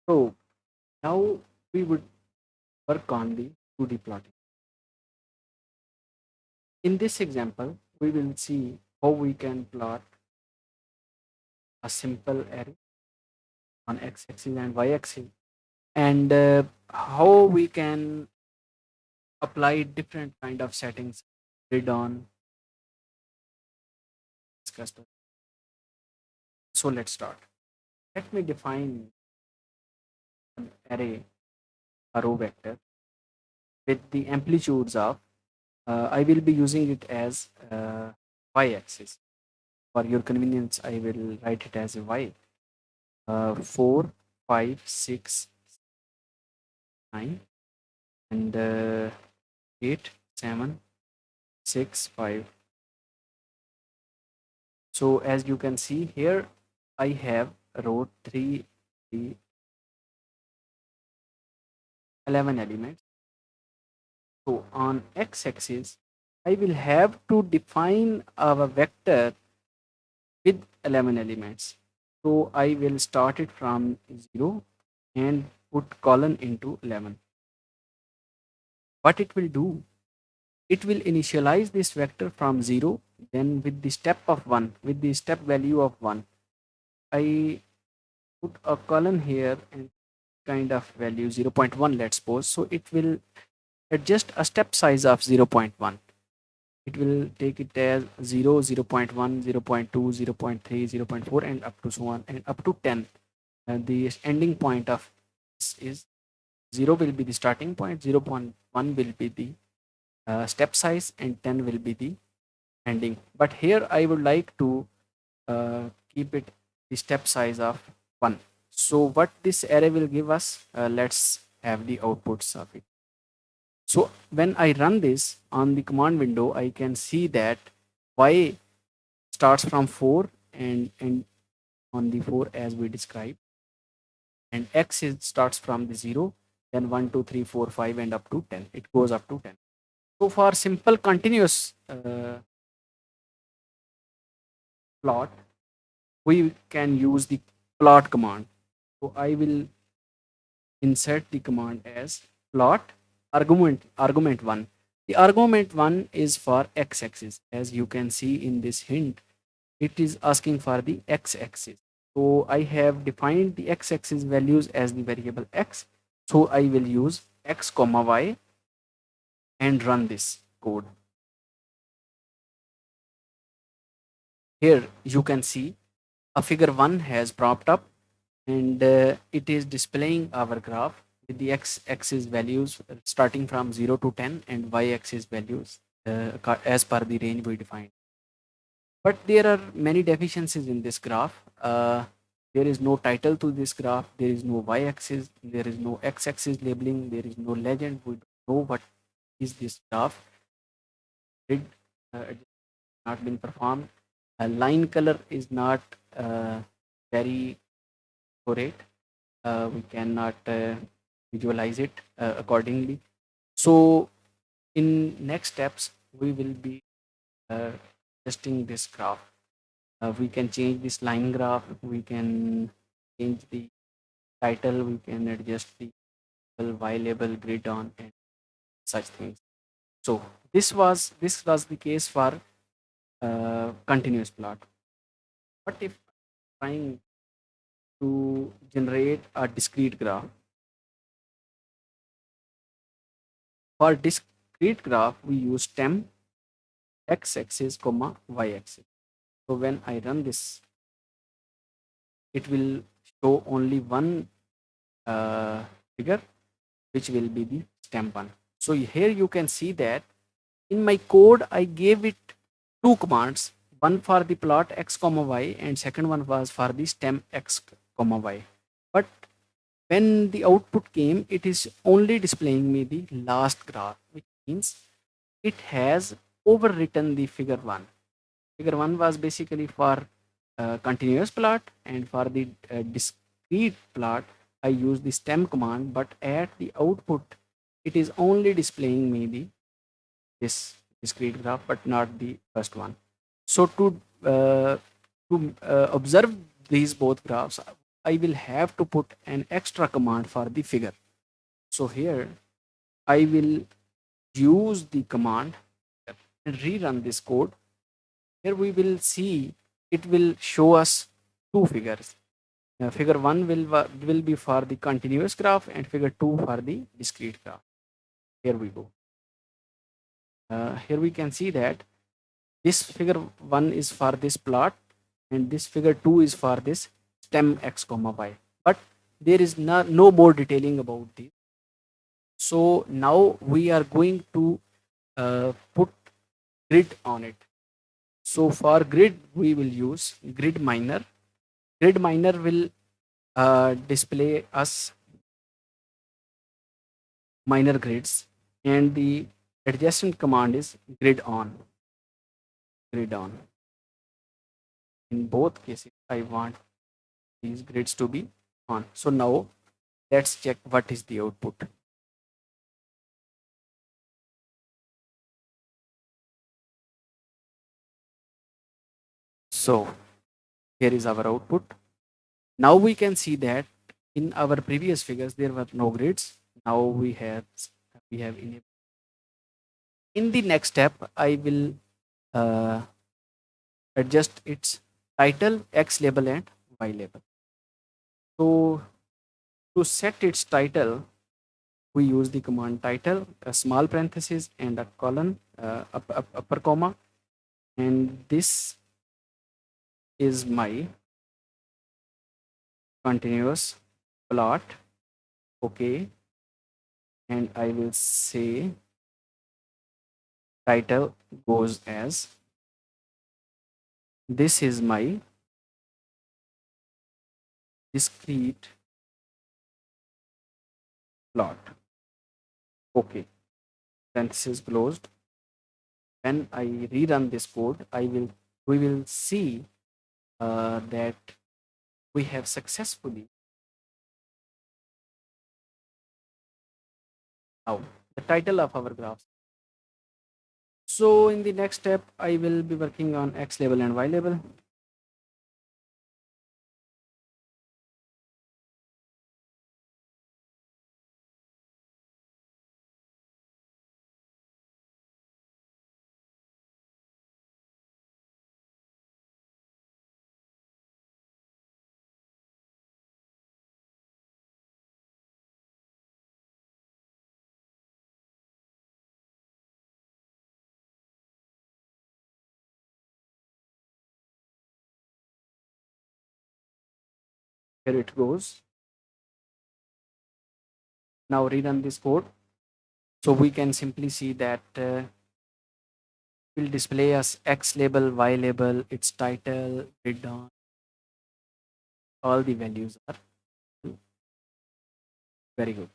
So now we would work on the 2D plotting. In this example, we will see how we can plot a simple array on x-axis and y-axis, and how we can apply different kind of settings grid on discussed. So let's start. Let me define an array, a row vector with the amplitudes of I will be using it as y-axis. For your convenience, I will write it as a y. 4, 5, 6, 9, and 8, 7, 6, 5. So as you can see here, I have row 3, 3, 11 elements. So on x-axis, I will have to define our vector with 11 elements. So I will start it from 0 and put colon into 11. What it will do, it will initialize this vector from 0, then with the step of 1, with the step value of 1, I put a colon here and kind of value 0.1, let's suppose. So it will adjust a step size of 0.1. It will take it as 0, 0.1, 0.2, 0.3, 0.4, and up to so on, and up to 10. And the ending point of this is 0 will be the starting point, 0.1 will be the step size, and 10 will be the ending. But here I would like to keep it the step size of 1. So what this array will give us, let's have the outputs of it. So when I run this on the command window, I can see that y starts from 4 and on the 4 as we described, and x starts from the 0, then 1, 2, 3, 4, 5, and up to 10. It goes up to 10. So for simple continuous plot, we can use the plot command. So I will insert the command as plot argument 1. The argument 1 is for x-axis. As you can see in this hint, it is asking for the x-axis. So I have defined the x-axis values as the variable x. So I will use x comma y and run this code. Here you can see a figure 1 has propped up, and it is displaying our graph with the x-axis values starting from 0 to 10 and y-axis values as per the range we defined. But there are many deficiencies in this graph. There is no title to this graph, there is no y-axis, there is no x-axis labeling, there is no legend. We don't know what is this graph. Grid not been performed. Line color is not very accurate. We cannot visualize it accordingly. So in next steps, we will be testing this graph. We can change this line graph. We can change the title. We can adjust the y label, grid on, and such things. So this was the case for continuous plot. What if trying to generate a discrete graph? For discrete graph, we use stem x-axis comma y-axis. So when I run this, it will show only one figure, which will be the stem one. So here you can see that in my code, I gave it two commands, one for the plot x comma y, and second one was for the stem x comma y. But when the output came, it is only displaying me the last graph, which means it has overwritten the figure 1. Figure 1 was basically for continuous plot, and for the discrete plot, I use the stem command, but at the output, it is only displaying me the this discrete graph, but not the first one. So to observe these both graphs, I will have to put an extra command for the figure. So here I will use the command and rerun this code. Here we will see it will show us two figures. Figure 1 will be for the continuous graph and figure 2 for the discrete graph. Here we go. Here we can see that this figure 1 is for this plot and this figure 2 is for this stem x comma y. But there is no more detailing about this. So now we are going to put grid on it. So for grid, we will use grid miner. Grid miner will display us minor grids, and the adjacent command is grid on. Grid on. In both cases, I want these grids to be on. So now let's check what is the output. So here is our output. Now we can see that in our previous figures there were no grids. Now we have enabled. In the next step, I will uh, adjust its title, X label and Y label. So to set its title, we use the command title, a small parenthesis and a colon, upper comma, and this is my continuous plot. Okay, and I will say title goes as this is my discrete plot. Okay, parenthesis closed. When I rerun this code, we will see that we have successfully now the title of our graph. So in the next step, I will be working on X label and Y label. Here it goes. Now rerun this code. So we can simply see that will display as X label, Y label, its title, grid on, all the values are very good.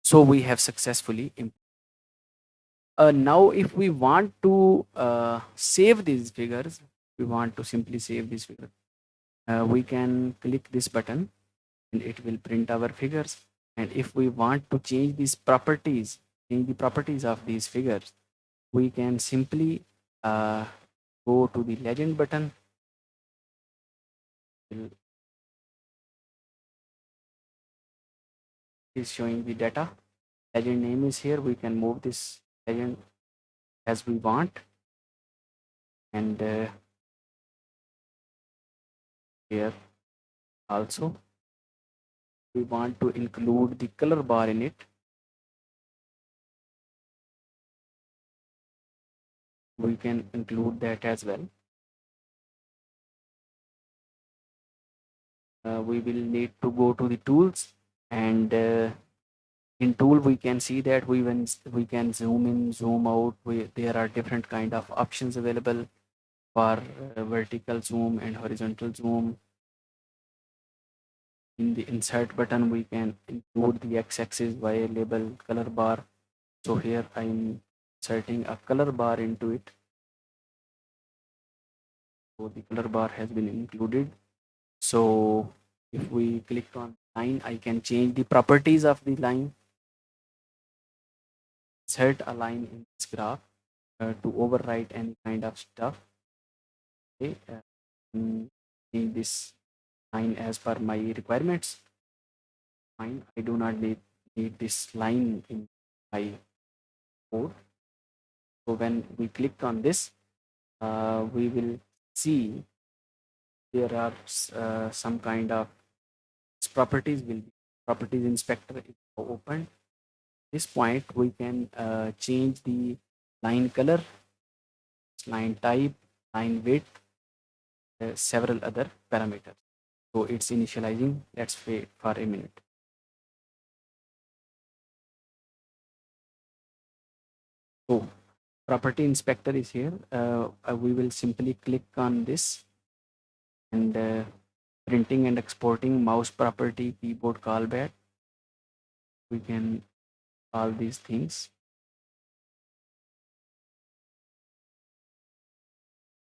So we have successfully now if we want to save these figures, we want to simply save these figures. We can click this button and it will print our figures. And if we want to change these properties, change the properties of these figures, we can simply go to the legend button. It is showing the data. Legend name is here. We can move this legend as we want. And here also we want to include the color bar in it. We can include that as well. We will need to go to the tools, and in tool we can see that we can zoom in, zoom out. There are different kind of options available for vertical zoom and horizontal zoom. In the insert button we can include the x-axis, y label, color bar. So here I'm inserting a color bar into it. So the color bar has been included. So if we click on line, I can change the properties of the line, insert a line in this graph to overwrite any kind of stuff. Okay, change this line as per my requirements. Fine, I do not need this line in my code. So when we click on this, we will see there are some kind of properties will be properties inspector is open. This point we can change the line color, line type, line width, several other parameters. So it's initializing. Let's wait for a minute. So property inspector is here. We will simply click on this and printing and exporting mouse property keyboard callback. We can all these things.